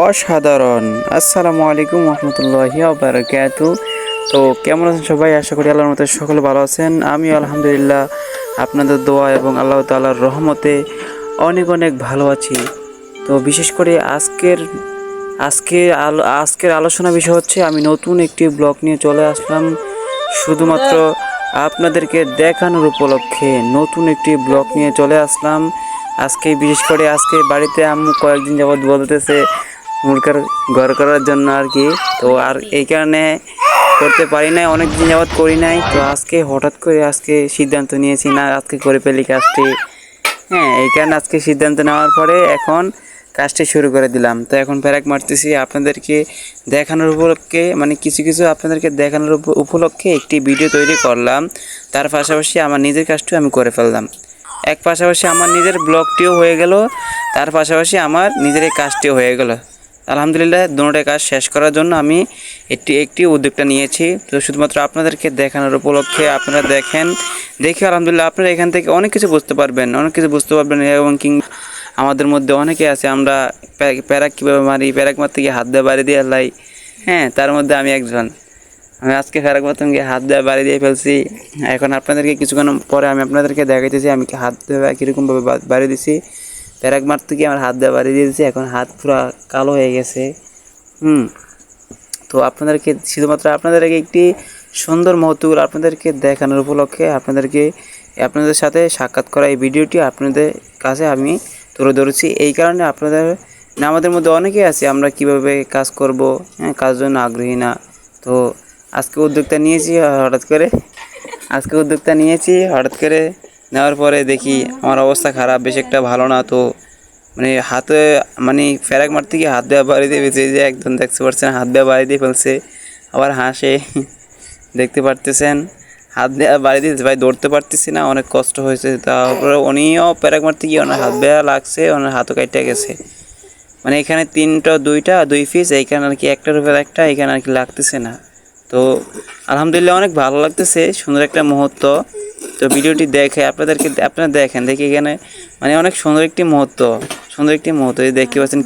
অসাধারণ। আসসালামু আলাইকুম রহমতুল্লাহি বারাকাতু। তো কেমন আছেন সবাই? আশা করি আল্লাহর মতে সকলে ভালো আছেন। আমি আলহামদুলিল্লাহ আপনাদের দোয়া এবং আল্লাহ তাআলার রহমতে অনেক অনেক ভালো আছি। তো বিশেষ করে আজকের আলোচনা বিষয় হচ্ছে, আমি নতুন একটি ব্লগ নিয়ে চলে আসলাম শুধুমাত্র আপনাদেরকে দেখানোর উপলক্ষে। নতুন একটি ব্লগ নিয়ে চলে আসলাম আজকে। বিশেষ করে আজকে বাড়িতে আম্মু কয়েকদিন যাবৎ বলতেছে মুরগার ঘর করার জন্য আর কি। তো আর এই কারণে করতে পারি নাই, অনেক দিন যাবৎ করি নাই। তো আজকে হঠাৎ করে আজকে সিদ্ধান্ত নিয়েছি, না আজকে করে ফেলি কাজটি। হ্যাঁ, এই কারণে আজকে সিদ্ধান্ত নেওয়ার পরে এখন কাজটি শুরু করে দিলাম। তো এখন প্যারাক মারতেছি আপনাদেরকে দেখানোর উপলক্ষে, মানে কিছু কিছু আপনাদেরকে দেখানোর উপলক্ষে একটি ভিডিও তৈরি করলাম। তার পাশাপাশি আমার নিজের কাজটিও আমি করে ফেললাম। এক পাশাপাশি আমার নিজের ব্লগটিও হয়ে গেল, তার পাশাপাশি আমার নিজের এই কাজটিও হয়ে গেল। আলহামদুলিল্লাহ, দুটোটা কাজ শেষ করার জন্য আমি একটি উদ্যোগটা নিয়েছি। তো শুধুমাত্র আপনাদেরকে দেখানোর উপলক্ষে আপনারা দেখে আলহামদুলিল্লাহ আপনারা এখান থেকে অনেক কিছু বুঝতে পারবেন, এবং আমাদের মধ্যে অনেকে আছে আমরা প্যারাক কীভাবে মারি, প্যারাক মারতে গিয়ে হাত দিয়ে বাড়ি দিয়ে লাই। হ্যাঁ, তার মধ্যে আমি একজন। আমি আজকে প্যারাক মারতে গিয়ে হাত দিয়ে বাড়ি দিয়ে ফেলছি। এখন আপনাদেরকে কিছুক্ষণ পরে আমি আপনাদেরকে দেখাইতেছি আমি হাত দিয়ে কীরকমভাবে বাড়ি দিছি। প্যারাক মারতে গিয়ে আমার হাত দিয়ে বাড়ি দিয়ে দিয়েছি, এখন হাত পুরো কালো হয়ে গেছে। তো শুধুমাত্র আপনাদেরকে একটি সুন্দর মুহূর্তগুলো আপনাদেরকে দেখানোর উপলক্ষে আপনাদের সাথে সাক্ষাৎ করা এই ভিডিওটি আপনাদের কাছে আমি তুলে ধরেছি। এই কারণে আমাদের মধ্যে অনেকেই আছে আমরা কিভাবে কাজ করব, হ্যাঁ, কাজ জন্য আগ্রহী না। তো আজকে উদ্যোগটা নিয়েছি হঠাৎ করে নেওয়ার পরে দেখি আমার অবস্থা খারাপ, বেশ একটা ভালো না। তো হাতে ফেরাক মারতে গিয়ে হাত দেওয়া বাড়ি দিয়ে ফেলছে, যে একদম দেখতে পাচ্ছেন হাত দেওয়া বাড়ি দিয়ে ফেলছে, আবার হাসে দেখতে পারতেছেন হাত দেওয়া বাড়ি দিয়েছে। ভাই দৌড়তে পারতেছি না, অনেক কষ্ট হয়েছে। তারপরে উনিও প্যারাক মারতে গিয়ে ওনার হাত দেওয়া লাগছে, ওনার হাতও কাটতে গেছে। এখানে দুই পিস, এইখানে আর কি একটার উপর একটা, এখানে আর কি লাগতেছে না। তো আলহামদুলিল্লাহ অনেক ভালো লাগতেছে, সুন্দর একটা মুহূর্ত। তো ভিডিওটি আপনারা দেখেন দেখি এখানে অনেক সুন্দর একটি মুহূর্ত দেখতে পাচ্ছেন।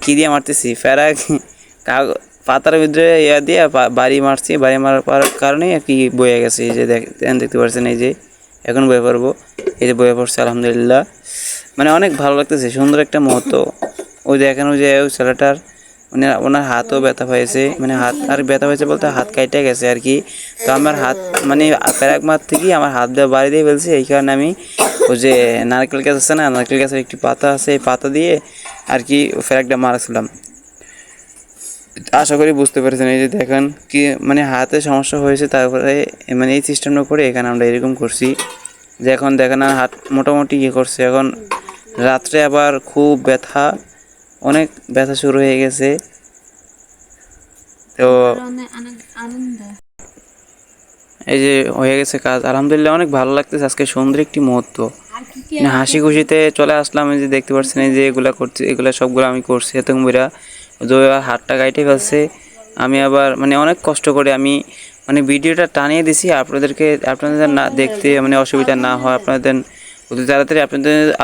কী দিয়ে মারতেছি ফেরাক পাতার ভিতরে দিয়ে বাড়ি মারছি, বাড়ি মারার কারণেই আর কি বয়ে গেছে। এই যে দেখতে পাচ্ছেন, এই যে এখন বয়ে পড়বো, এই যে বয়ে পড়ছে আলহামদুলিল্লাহ। অনেক ভালো লাগতেছে, সুন্দর একটা মুহূর্ত। ওই দেখেন ওই যে ওই ছেলেটার ওনার হাতও ব্যথা হয়েছে, হাত ব্যথা হয়েছে বলতে হাত কাইটে গেছে আর কি। তো আমার হাত প্যারাক মারতে গিয়ে আমার হাত দিয়ে বাড়ি দিয়ে ফেলছি। এই কারণে আমি ওই যে নারকেল গাছ আছে না, নারকেল গাছের একটি পাতা আছে, এই পাতা দিয়ে আর কি প্যারাকটা মারছিলাম। আশা করি বুঝতে পেরেছেন। এই যে দেখেন কি হাতে সমস্যা হয়েছে, তারপরে এই সিস্টেমটা করে এখানে আমরা এরকম করছি যে এখন দেখেন হাত মোটামুটি করছে। এখন রাত্রে আবার খুব অনেক ব্যথা শুরু হয়ে গেছে। তো এই যে হয়ে গেছে কাজ, আলহামদুলিল্লাহ অনেক ভালো লাগতেছে। আজকে সুন্দর একটি মুহূর্ত, হাসি খুশিতে চলে আসলাম। এই যে দেখতে পাচ্ছেন, এই যে এগুলা সবগুলো আমি করছি। এত মেয়েরা হাতটা কাইটে ফেলছে। আমি আবার অনেক কষ্ট করে আমি ভিডিওটা টানিয়ে দিছি আপনাদের না দেখতে অসুবিধা না হয়, আপনাদের অতি তাড়াতাড়ি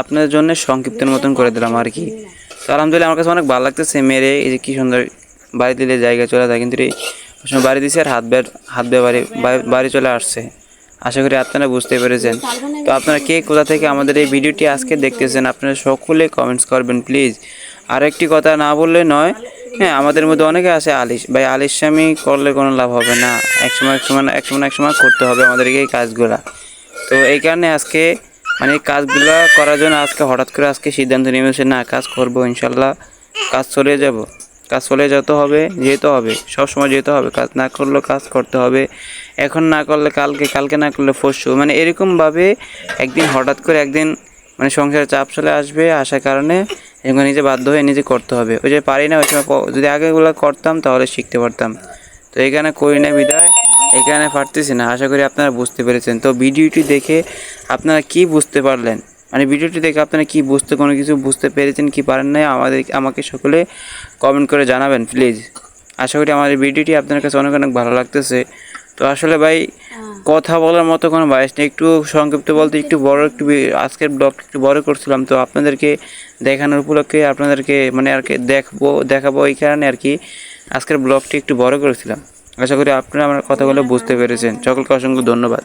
আপনাদের জন্য সংক্ষিপ্তের মতন করে দিলাম আর কি। তো আলহামদুলিল্লাহ আমার কাছে অনেক ভালো লাগতেছে মেরে। এই যে কী সুন্দর বাড়ি দিলে জায়গায় চলে যায়, কিন্তু এই বাড়ি দিছে আর হাত বেয়ে বাড়ি চলে আসছে। আশা করি আপনারা বুঝতে পেরেছেন। তো আপনারা কে কোথা থেকে আমাদের এই ভিডিওটি আজকে দেখতেছেন, আপনারা সকলে কমেন্টস করবেন প্লিজ। আর একটি কথা না বললে নয়, হ্যাঁ, আমাদের মধ্যে অনেকে আছে আলিস্বামী করলে কোনো লাভ হবে না। এক সময় করতে হবে আমাদেরকে এই কাজগুলা। তো এই কারণে আজকে এই কাজগুলো করার জন্য হঠাৎ করে সিদ্ধান্ত নিয়েছে, না কাজ করবো ইনশাল্লাহ। কাজ চলে যেতে হবে সবসময় যেতে হবে। কাজ না করলেও কাজ করতে হবে। এখন না করলে কালকে না করলে পরশু, এরকমভাবে হঠাৎ করে একদিন সংসারে চাপ চলে আসবে। আসার কারণে নিজে বাধ্য হয়ে নিজে করতে হবে। ওই যে পারি না, ওই সময় যদি আগেগুলো করতাম তাহলে শিখতে পারতাম। তো এখানে করি না বিদায়, এখানে পারতেছি না। আশা করি আপনারা বুঝতে পেরেছেন। তো ভিডিওটি দেখে আপনারা কি বুঝতে পারলেন, ভিডিওটি দেখে আপনারা কি কোনো কিছু বুঝতে পেরেছেন কি পারেন নাই, আমাকে সকলে কমেন্ট করে জানাবেন প্লিজ। আশা করি আমার এই ভিডিওটি আপনার কাছে অনেক অনেক ভালো লাগতেছে। তো আসলে ভাই কথা বলার মতো কোনো বয়স নেই। একটু সংক্ষিপ্ত বলতে একটু বড় একটু আজকের ব্লগটা একটু বড় করছিলাম, তো আপনাদেরকে দেখানোর উপলক্ষে আপনাদেরকে মানে আর কি দেখাবো এই কারণে আর কি আজকের ব্লগটি একটু বড় করেছিলাম। আশা করি আপনারা আমার কথাগুলো বুঝতে পেরেছেন। সকলকে অসংখ্য ধন্যবাদ।